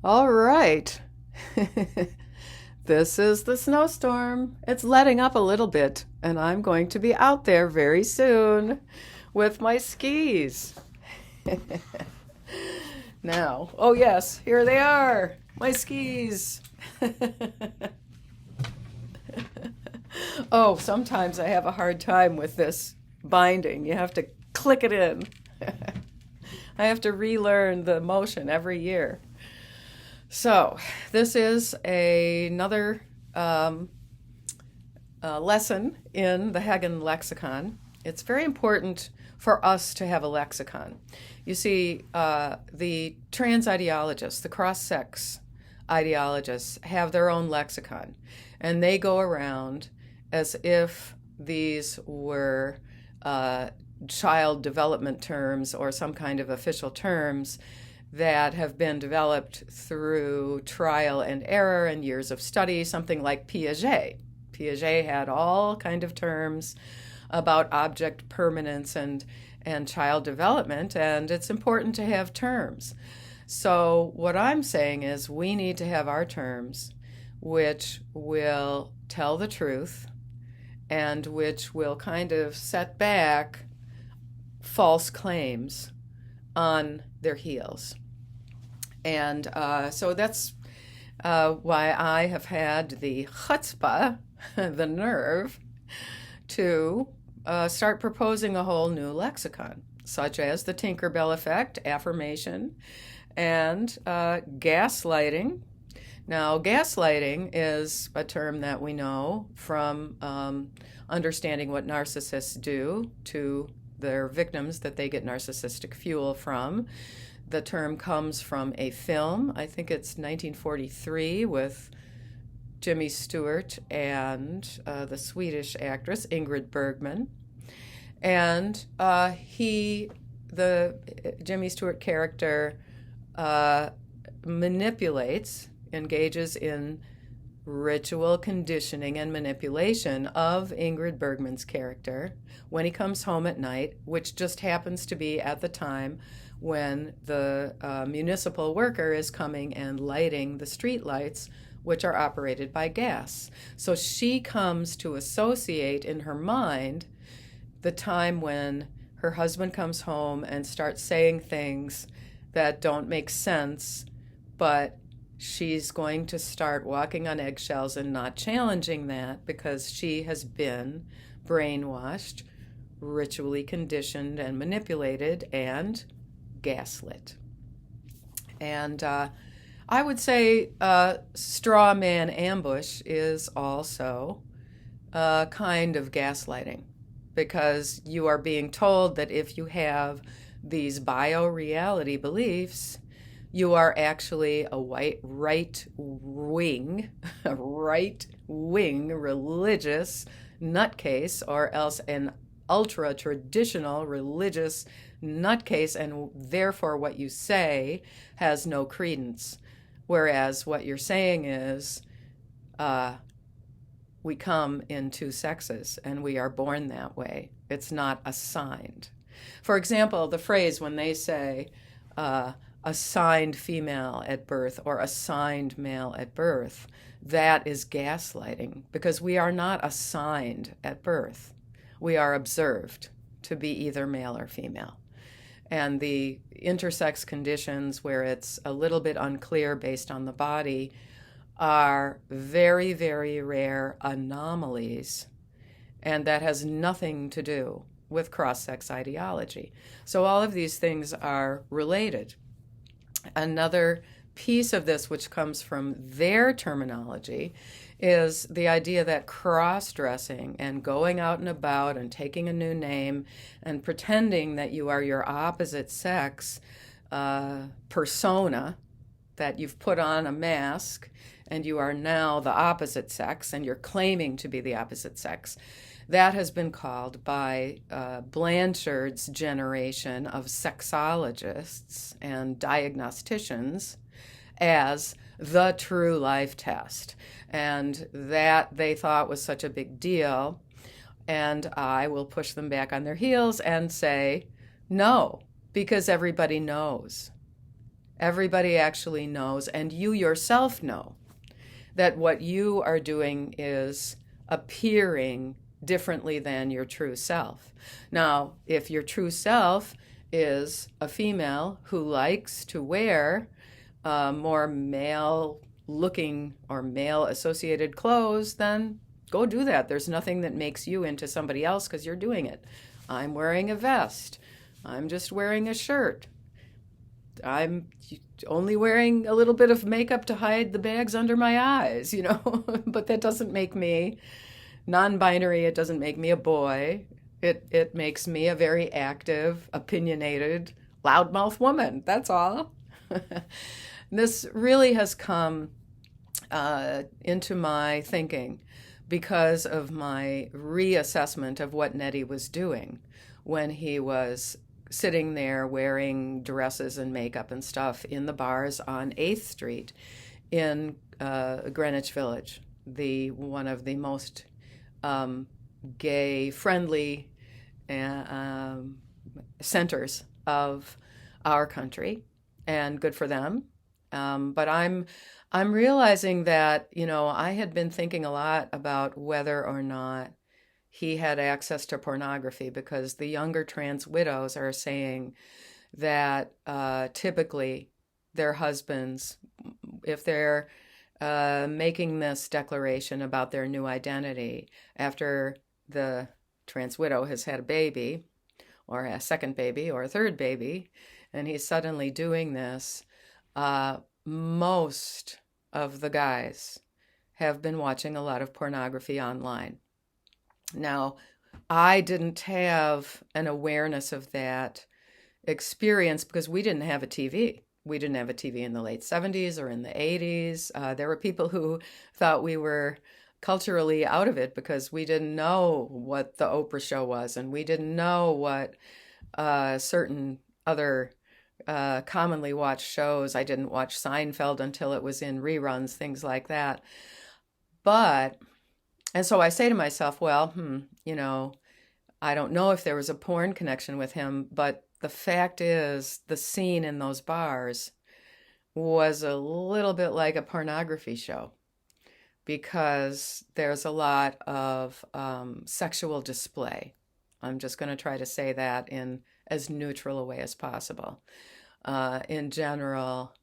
All right. This is the snowstorm. It's letting up a little bit, and I'm going to be out there very soon with my skis. Now, oh yes, here they are, my skis. Oh, sometimes I have a hard time with this binding. You have to click it in. I have to relearn the motion every year. So, this is another lesson in the Hagen Lexicon. It's very important for us to have a lexicon. You see, the trans ideologists, the cross sex ideologists, have their own lexicon, and they go around as if these were child development terms or some kind of official terms that have been developed through trial and error and years of study, something like Piaget. Piaget had all kind of terms about object permanence and child development, and it's important to have terms. So what I'm saying is we need to have our terms which will tell the truth and which will kind of set back false claims on their heels. And so that's why I have had the chutzpah, the nerve, to start proposing a whole new lexicon, such as the Tinkerbell effect, affirmation, and gaslighting. Now, gaslighting is a term that we know from understanding what narcissists do to their victims that they get narcissistic fuel from. The term comes from a film, I think it's 1943, with Jimmy Stewart and the Swedish actress Ingrid Bergman. And the Jimmy Stewart character engages in ritual conditioning and manipulation of Ingrid Bergman's character when he comes home at night, which just happens to be at the time when the municipal worker is coming and lighting the street lights, which are operated by gas. So she comes to associate in her mind the time when her husband comes home and starts saying things that don't make sense, but she's going to start walking on eggshells and not challenging that because she has been brainwashed, ritually conditioned, and manipulated and gaslit. And I would say straw man ambush is also a kind of gaslighting because you are being told that if you have these bio-reality beliefs, you are actually a right wing religious nutcase, or else an ultra traditional religious nutcase, and therefore what you say has no credence. Whereas what you're saying is, we come in two sexes and we are born that way. It's not assigned. For example, the phrase when they say, assigned female at birth or assigned male at birth, that is gaslighting because we are not assigned at birth. We are observed to be either male or female. And the intersex conditions where it's a little bit unclear based on the body are very, very rare anomalies. And that has nothing to do with cross-sex ideology. So all of these things are related. Another piece of this, which comes from their terminology, is the idea that cross-dressing and going out and about and taking a new name and pretending that you are your opposite sex persona, that you've put on a mask and you are now the opposite sex and you're claiming to be the opposite sex. That has been called by Blanchard's generation of sexologists and diagnosticians as the true life test. And that they thought was such a big deal. And I will push them back on their heels and say, no, because everybody knows. Everybody actually knows, and you yourself know, that what you are doing is appearing differently than your true self. Now, if your true self is a female who likes to wear more male looking or male associated clothes, then go do that. There's nothing that makes you into somebody else because you're doing it. I'm wearing a vest. I'm just wearing a shirt. I'm only wearing a little bit of makeup to hide the bags under my eyes, but that doesn't make me non-binary. It doesn't make me a boy. It makes me a very active, opinionated, loudmouth woman. That's all. This really has come into my thinking because of my reassessment of what Nettie was doing when he was sitting there wearing dresses and makeup and stuff in the bars on 8th Street in Greenwich Village, one of the most gay-friendly centers of our country, and good for them. But I'm realizing that, I had been thinking a lot about whether or not he had access to pornography, because the younger trans widows are saying that typically their husbands, if they're making this declaration about their new identity after the trans widow has had a baby or a second baby or a third baby, and he's suddenly doing this, most of the guys have been watching a lot of pornography online. Now, I didn't have an awareness of that experience because we didn't have a TV. We didn't have a TV in the late 70s or in the 80s. There were people who thought we were culturally out of it because we didn't know what the Oprah show was, and we didn't know what certain other commonly watched shows. I didn't watch Seinfeld until it was in reruns, things like that. And so I say to myself, well, I don't know if there was a porn connection with him, but the fact is the scene in those bars was a little bit like a pornography show, because there's a lot of sexual display. I'm just going to try to say that in as neutral a way as possible. In general,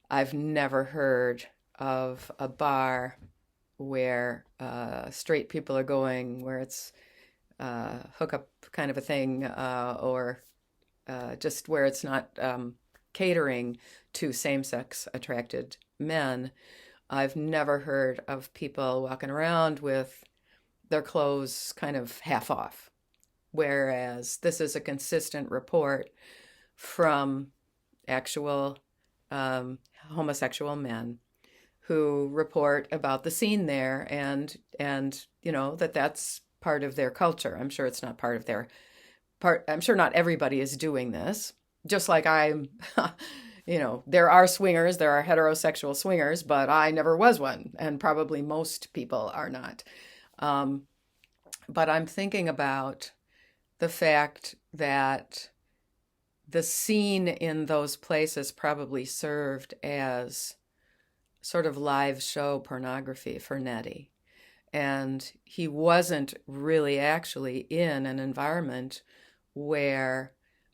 I've never heard of a bar where straight people are going, where it's hookup kind of a thing, or just where it's not catering to same-sex attracted men. I've never heard of people walking around with their clothes kind of half off, whereas this is a consistent report from actual homosexual men who report about the scene there, and that's part of their culture. I'm sure it's not part of their part. I'm sure not everybody is doing this. Just like I'm, there are swingers, there are heterosexual swingers, but I never was one, and probably most people are not. But I'm thinking about the fact that the scene in those places probably served as sort of live show pornography for Nettie. And he wasn't really actually in an environment where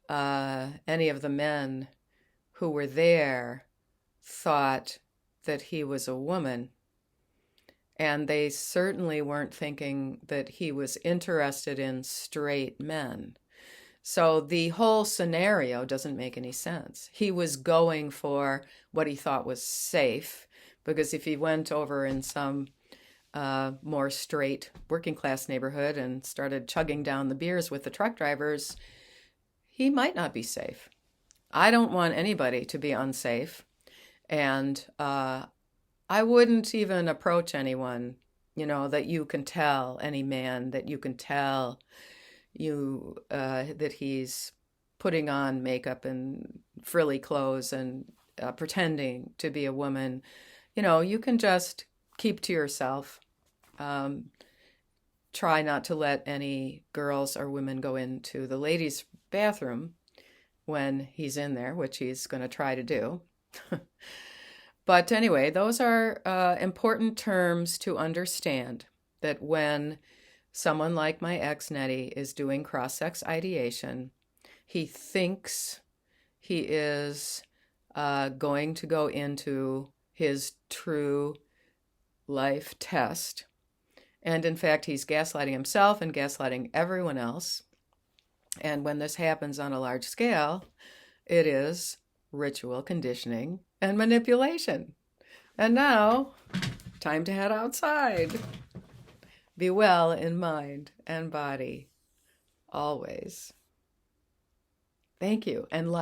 any of the men who were there thought that he was a woman. And they certainly weren't thinking that he was interested in straight men. So the whole scenario doesn't make any sense. He was going for what he thought was safe, because if he went over in some more straight working class neighborhood and started chugging down the beers with the truck drivers, he might not be safe. I don't want anybody to be unsafe. And I wouldn't even approach anyone, that you can tell, any man that you can tell that he's putting on makeup and frilly clothes and pretending to be a woman. You can just keep to yourself. Try not to let any girls or women go into the ladies' bathroom when he's in there, which he's going to try to do. But anyway, those are important terms to understand, that when someone like my ex Nettie is doing cross-sex ideation, he thinks he is going to go into his true life test. And in fact, he's gaslighting himself and gaslighting everyone else. And when this happens on a large scale, it is ritual conditioning and manipulation. And now, time to head outside. Be well in mind and body, always. Thank you, and life.